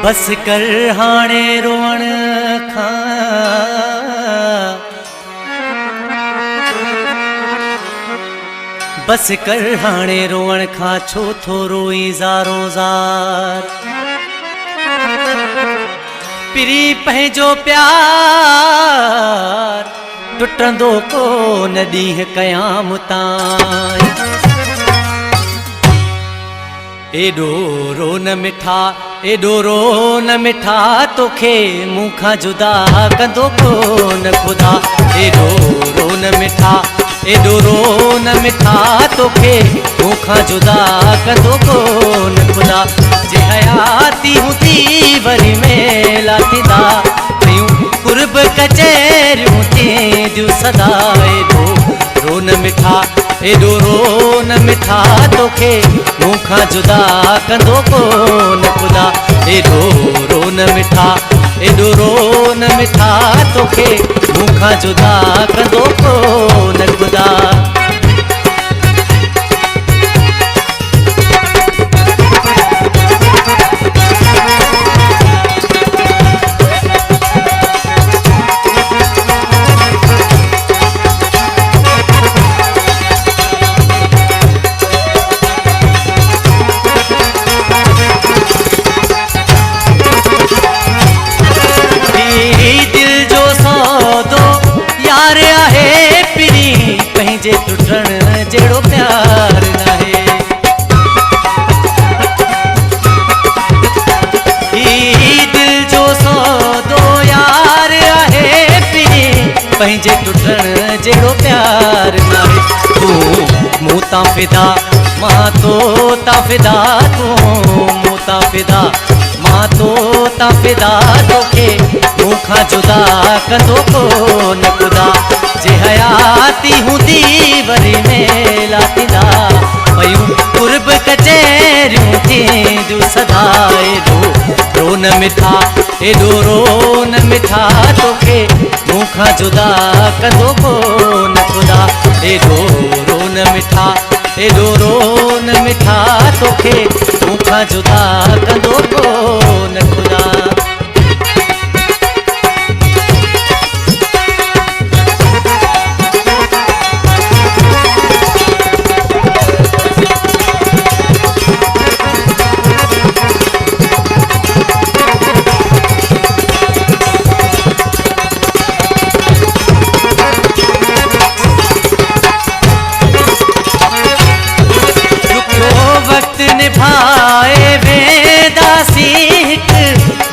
बस कर हाणे रोअण खां बस कर हाणे रोअण खां छो थो रोई ज़ारो ज़ार पिरी पंहिंजो प्यार टुटंदो कोन ॾींहुं क़यामतां एॾो-रो-न-मिठा एॾो-रो-न-मिठा तोखे मूंखां जुदा कंदो कोन ख़ुदा एॾो-रो-न-मिठा एॾो-रो-न-मिठा तोखे मूंखां जुदा कंदो कोन ख़ुदा जे हयाती हूंदी वरी मेला थींदा कयूं कुर्ब कचहरियूं थींदियूं सदा एॾो-रो-न-मिठा एॾो-रो-न-मिठा तोखे मूंखां जुदा कंदो कोन ख़ुदा एॾो-रो-न-मिठा एॾो-रो-न-मिठा तोखे मूंखां जुदा कंदो कोन ख़ुदा पंहिंजे टुटण जहिड़ो प्यार नाहे ही दिल जो सौदो यार आहे पिरी पंहिंजे टुटण जहिड़ो प्यार नाहे तूं मूं तां फिदा मां तो तां फिदा तूं मूं तां फिदा मां तो तां फिदा तोखे मूंखां जुदा कंदो कोन ख़ुदा जे हयाती हूंदी वरी मेला थींदा पयूं कुर्ब कचहरियूं थींदियूं सदा एॾो-रो-न-मिठा एॾो-रो-न-मिठा तोखे मूंखां जुदा कंदो कोन ख़ुदा एॾो-रो-न-मिठा एॾो-रो-न-मिठा तोखे मूंखां जुदा कंदो कोन ख़ुदा निभाए वेंदासीं हिक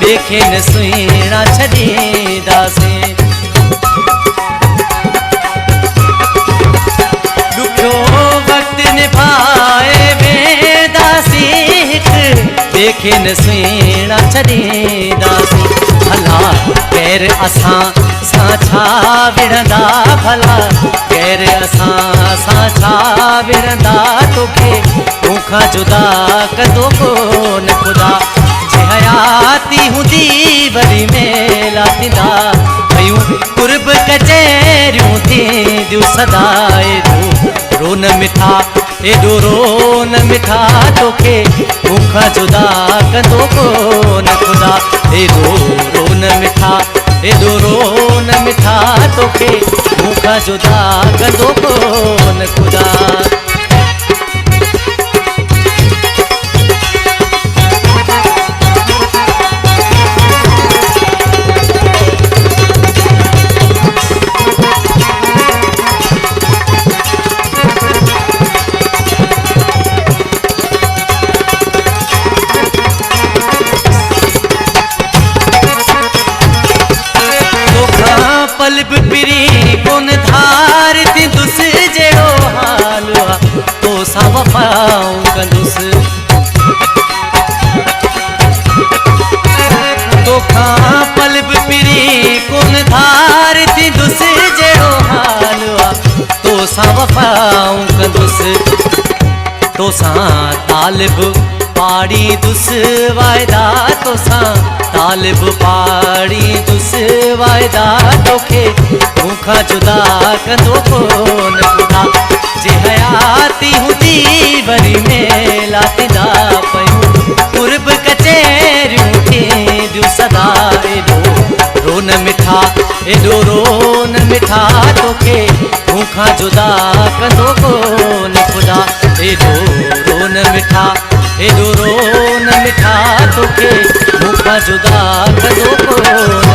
ॿिए खे न सुहिणा छॾींदासीं ॾुखियो वक़्तु निभाए वेंदासीं हिक ॿिए खे न सुहिणा छॾींदासीं भला केर असां सां छा विढ़ंदा भला केर असां सां छा विढ़ंदा तोखे मूंखां जुदा कंदो कोन ख़ुदा जे हयाती हूंदी वरी मेला थींदा कयूं कुर्ब कचहरियूं थींदियूं सदा एॾो-रो-न-मिठा एॾो-रो-न-मिठा तोखे मूंखां जुदा कंदो कोन ख़ुदा एॾो-रो-न-मिठा एॾो-रो-न-मिठा तोखे मूंखां जुदा कंदो कोन ख़ुदा पल बि पिरी कोन धार थींदुसि जहिड़ो हाल तो सां वफ़ाऊं कंदुसि तोखां पल बि पिरी कोन धार थींदुसि जहिड़ो हाल तो सां वफ़ाऊं कंदुसि तोसां तालिब पाड़ींदुसि वाइदा तोसां ग़ालिब पाड़ी दुस वाइदा तोखे मूंखां जुदा कंदो कोन ख़ुदा जे हयाती हूंदी वरी मेला थींदा पयूं कुर्ब कचहरियूं थींदियूं सदा एॾो रोन मिठा एॾो रोन मिठा तोखे मूंखां जुदा कंदो कोन ख़ुदा एॾो रोन मिठा एॾो रोन मिठा तोखे मूंखां जुदा कंदो कोन